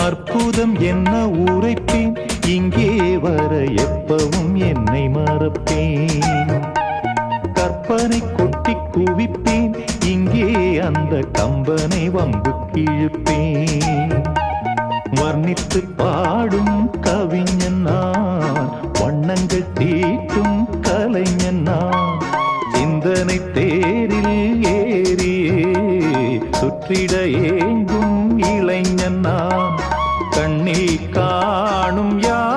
அற்புதம் என்ன உரைப்பேன், இங்கே வர எப்பவும் என்னை மறப்பேன். கற்பனை கொட்டி குவிப்பேன், இங்கே அந்த கம்பனை வம்பு கிழிப்பேன். வர்ணித்து பாடும் கவிஞன் நான், வண்ணங்கள் தீட்டும் கலைஞன் நான். சிந்தனை தேரில் ஏறியே சுற்றிட ஏங்கும் இளைஞன் நான். கண்ணில் காணும் யார்